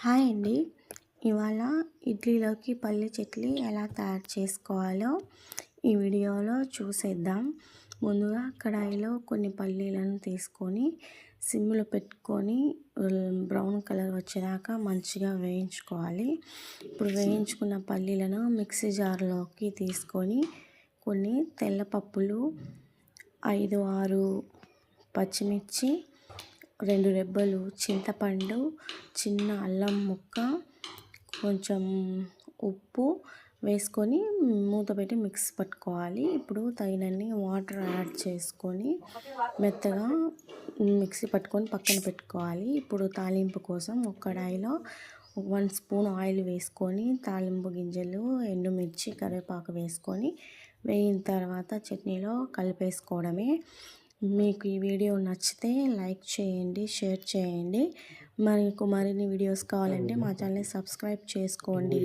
Hi అండి. ఇవాళ ఇడ్లీలోకి పల్లి చట్నీ ఎలా తయారు చేసుకోవాలో ఈ వీడియోలో చూసేద్దాం. ముందుగా కడాయిలో కొన్ని పల్లీలను తీసుకొని సిమ్లో పెట్టుకొని బ్రౌన్ కలర్ వచ్చేదాకా మంచిగా వేయించుకోవాలి. ఇప్పుడు వేయించుకున్న పల్లీలను మిక్సీ జార్లోకి తీసుకొని కొన్ని తెల్ల పప్పులు, 5-6 పచ్చిమిర్చి, 2 రెబ్బలు చింతపండు, చిన్న అల్లం ముక్క, కొంచెం ఉప్పు వేసుకొని మూత పెట్టి మిక్స్ పట్టుకోవాలి. ఇప్పుడు తగినన్ని వాటర్ యాడ్ చేసుకొని మెత్తగా మిక్సీ పట్టుకొని పక్కన పెట్టుకోవాలి. ఇప్పుడు తాలింపు కోసం ఒక కడాయిలో 1 స్పూన్ ఆయిల్ వేసుకొని తాలింపు గింజలు, ఎండుమిర్చి, కరివేపాకు వేసుకొని వేగిన తర్వాత చట్నీలో కలిపేసుకోవడమే. మీకు ఈ వీడియో నచ్చితే లైక్ చేయండి, షేర్ చేయండి. మరిన్ని వీడియోస్ కావాలంటే మా ఛానల్ని సబ్స్క్రైబ్ చేసుకోండి.